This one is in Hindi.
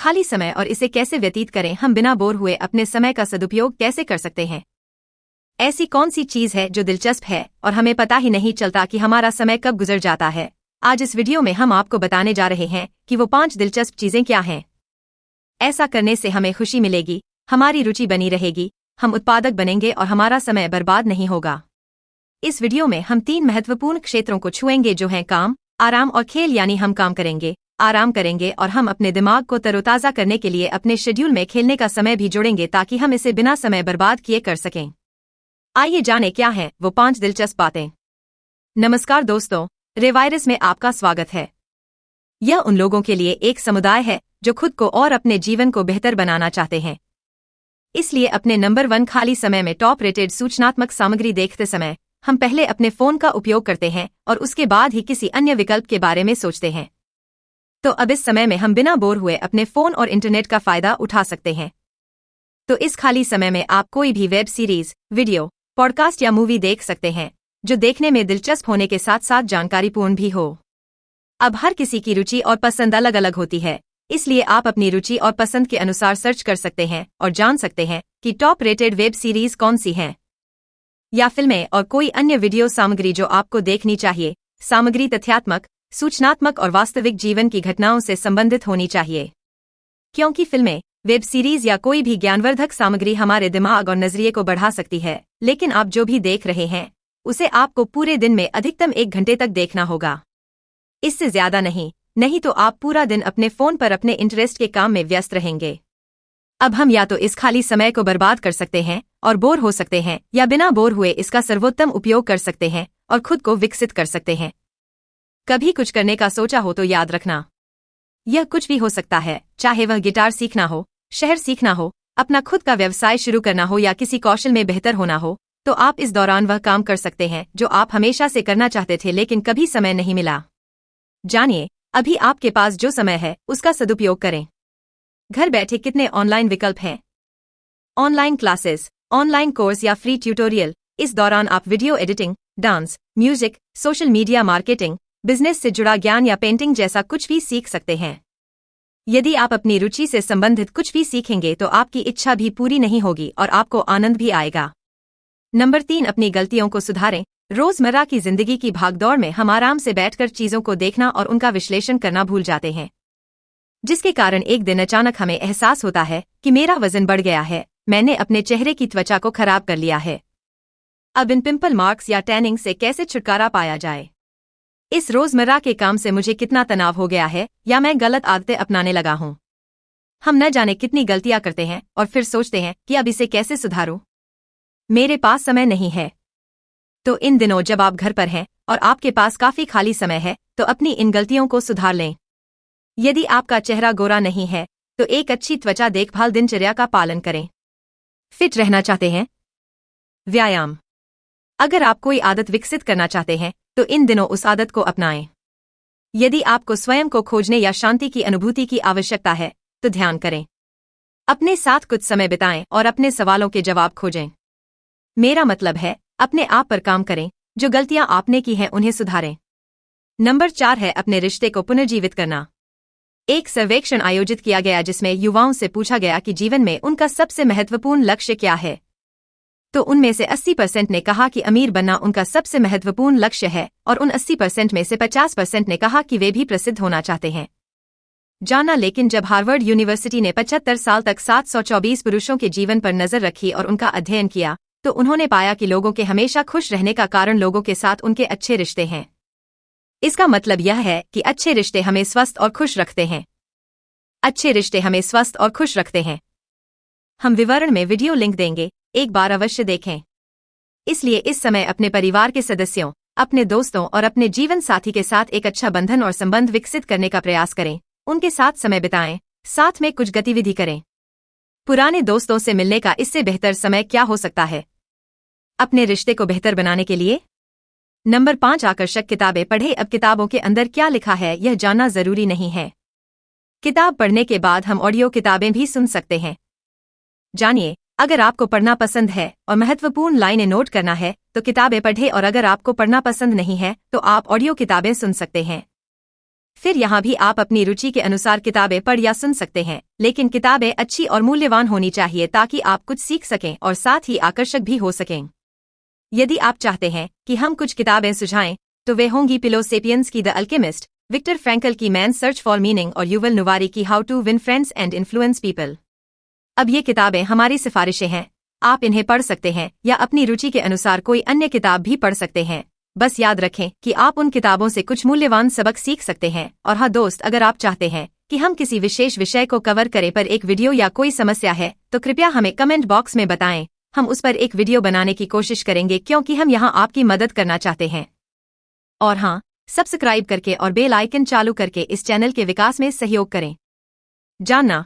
खाली समय और इसे कैसे व्यतीत करें, हम बिना बोर हुए अपने समय का सदुपयोग कैसे कर सकते हैं। ऐसी कौन सी चीज है जो दिलचस्प है और हमें पता ही नहीं चलता कि हमारा समय कब गुजर जाता है। आज इस वीडियो में हम आपको बताने जा रहे हैं कि वो 5 दिलचस्प चीजें क्या हैं। ऐसा करने से हमें खुशी मिलेगी, हमारी रुचि बनी रहेगी, हम उत्पादक बनेंगे और हमारा समय बर्बाद नहीं होगा। इस वीडियो में हम 3 महत्वपूर्ण क्षेत्रों को छुएंगे जो हैं काम, आराम और खेल। यानी हम काम करेंगे, आराम करेंगे और हम अपने दिमाग को तरोताजा करने के लिए अपने शेड्यूल में खेलने का समय भी जोड़ेंगे ताकि हम इसे बिना समय बर्बाद किए कर सकें। आइए जाने क्या हैं वो 5 दिलचस्प बातें। नमस्कार दोस्तों, रेवायरस में आपका स्वागत है। यह उन लोगों के लिए एक समुदाय है जो खुद को और अपने जीवन को बेहतर बनाना चाहते हैं। इसलिए अपने नंबर 1 खाली समय में टॉप रेटेड सूचनात्मक सामग्री देखते समय हम पहले अपने फोन का उपयोग करते हैं और उसके बाद ही किसी अन्य विकल्प के बारे में सोचते हैं। तो अब इस समय में हम बिना बोर हुए अपने फोन और इंटरनेट का फायदा उठा सकते हैं। तो इस खाली समय में आप कोई भी वेब सीरीज, वीडियो, पॉडकास्ट या मूवी देख सकते हैं जो देखने में दिलचस्प होने के साथ साथ जानकारीपूर्ण भी हो। अब हर किसी की रुचि और पसंद अलग अलग होती है, इसलिए आप अपनी रुचि और पसंद के अनुसार सर्च कर सकते हैं और जान सकते हैं कि टॉप रेटेड वेब सीरीज कौन सी हैं या फिल्में और कोई अन्य वीडियो सामग्री जो आपको देखनी चाहिए। सामग्री तथ्यात्मक, सूचनात्मक और वास्तविक जीवन की घटनाओं से संबंधित होनी चाहिए, क्योंकि फिल्में, वेब सीरीज या कोई भी ज्ञानवर्धक सामग्री हमारे दिमाग और नजरिए को बढ़ा सकती है, लेकिन आप जो भी देख रहे हैं उसे आपको पूरे दिन में अधिकतम 1 घंटे तक देखना होगा, इससे ज्यादा नहीं तो आप पूरा दिन अपने फोन पर अपने इंटरेस्ट के काम में व्यस्त रहेंगे। अब हम या तो इस खाली समय को बर्बाद कर सकते हैं और बोर हो सकते हैं, या बिना बोर हुए इसका सर्वोत्तम उपयोग कर सकते हैं और खुद को विकसित कर सकते हैं। कभी कुछ करने का सोचा हो तो याद रखना, यह कुछ भी हो सकता है, चाहे वह गिटार सीखना हो, शहर सीखना हो, अपना खुद का व्यवसाय शुरू करना हो या किसी कौशल में बेहतर होना हो। तो आप इस दौरान वह काम कर सकते हैं जो आप हमेशा से करना चाहते थे लेकिन कभी समय नहीं मिला। जानिए, अभी आपके पास जो समय है उसका सदुपयोग करें। घर बैठे कितने ऑनलाइन विकल्प हैं। ऑनलाइन क्लासेस, ऑनलाइन कोर्स या फ्री ट्यूटोरियल। इस दौरान आप video editing, dance, music, social media marketing, business से जुड़ा ज्ञान या पेंटिंग जैसा कुछ भी सीख सकते हैं। यदि आप अपनी रुचि से संबंधित कुछ भी सीखेंगे तो आपकी इच्छा भी पूरी नहीं होगी और आपको आनंद भी आएगा। नंबर 3, अपनी गलतियों को सुधारें। रोजमर्रा की जिंदगी की भागदौड़ में हम आराम से बैठकर चीजों को देखना और उनका विश्लेषण करना भूल जाते हैं, जिसके कारण एक दिन अचानक हमें एहसास होता है कि मेरा वजन बढ़ गया है, मैंने अपने चेहरे की त्वचा को खराब कर लिया है। अब इन पिंपल मार्क्स या टैनिंग से कैसे छुटकारा पाया जाए। इस रोजमर्रा के काम से मुझे कितना तनाव हो गया है या मैं गलत आदतें अपनाने लगा हूं। हम न जाने कितनी गलतियां करते हैं और फिर सोचते हैं कि अब इसे कैसे सुधारूं, मेरे पास समय नहीं है। तो इन दिनों जब आप घर पर हैं और आपके पास काफी खाली समय है तो अपनी इन गलतियों को सुधार लें। यदि आपका चेहरा गोरा नहीं है तो एक अच्छी त्वचा देखभाल दिनचर्या का पालन करें। फिट रहना चाहते हैं, व्यायाम। अगर आप कोई आदत विकसित करना चाहते हैं तो इन दिनों उस आदत को अपनाएं। यदि आपको स्वयं को खोजने या शांति की अनुभूति की आवश्यकता है तो ध्यान करें। अपने साथ कुछ समय बिताएं और अपने सवालों के जवाब खोजें। मेरा मतलब है, अपने आप पर काम करें, जो गलतियां आपने की हैं उन्हें सुधारें। नंबर 4 है अपने रिश्ते को पुनर्जीवित करना। एक सर्वेक्षण आयोजित किया गया जिसमें युवाओं से पूछा गया कि जीवन में उनका सबसे महत्वपूर्ण लक्ष्य क्या है। तो उनमें से 80% ने कहा कि अमीर बनना उनका सबसे महत्वपूर्ण लक्ष्य है और उन 80% में से 50% ने कहा कि वे भी प्रसिद्ध होना चाहते हैं। जाना, लेकिन जब हार्वर्ड यूनिवर्सिटी ने 75 साल तक 724 पुरुषों के जीवन पर नजर रखी और उनका अध्ययन किया तो उन्होंने पाया कि लोगों के हमेशा खुश रहने का कारण लोगों के साथ उनके अच्छे रिश्ते हैं। इसका मतलब यह है कि अच्छे रिश्ते हमें स्वस्थ और खुश रखते हैं। अच्छे रिश्ते हमें स्वस्थ और खुश रखते हैं। हम विवरण में वीडियो लिंक देंगे, एक बार अवश्य देखें। इसलिए इस समय अपने परिवार के सदस्यों, अपने दोस्तों और अपने जीवन साथी के साथ एक अच्छा बंधन और संबंध विकसित करने का प्रयास करें। उनके साथ समय बिताएं, साथ में कुछ गतिविधि करें। पुराने दोस्तों से मिलने का इससे बेहतर समय क्या हो सकता है। अपने रिश्ते को बेहतर बनाने के लिए नंबर 5, आकर्षक किताबें पढ़ें। अब किताबों के अंदर क्या लिखा है यह जानना जरूरी नहीं है। किताब पढ़ने के बाद हम ऑडियो किताबें भी सुन सकते हैं। जानिए, अगर आपको पढ़ना पसंद है और महत्वपूर्ण लाइनें नोट करना है तो किताबें पढ़ें, और अगर आपको पढ़ना पसंद नहीं है तो आप ऑडियो किताबें सुन सकते हैं। फिर यहाँ भी आप अपनी रुचि के अनुसार किताबें पढ़ या सुन सकते हैं, लेकिन किताबें अच्छी और मूल्यवान होनी चाहिए ताकि आप कुछ सीख सकें और साथ ही आकर्षक भी हो सकें। यदि आप चाहते हैं कि हम कुछ किताबें सुझाएं, तो वे होंगी पिलो सेपियंस की द अल्केमिस्ट, विक्टर फ्रैंकल की मैन सर्च फॉर मीनिंग और युवल नुवारी की How to Win Friends and Influence People. अब ये किताबें हमारी सिफारिशें हैं, आप इन्हें पढ़ सकते हैं या अपनी रुचि के अनुसार कोई अन्य किताब भी पढ़ सकते हैं। बस याद रखें कि आप उन किताबों से कुछ मूल्यवान सबक सीख सकते हैं। और हाँ दोस्त, अगर आप चाहते हैं कि हम किसी विशेष विषय को कवर करें पर एक वीडियो या कोई समस्या है, तो कृपया हमें कमेंट बॉक्स में बताएं। हम उस पर एक वीडियो बनाने की कोशिश करेंगे क्योंकि हम यहाँ आपकी मदद करना चाहते हैं। और हाँ, सब्सक्राइब करके और बेल आइकन चालू करके इस चैनल के विकास में सहयोग करें। जानना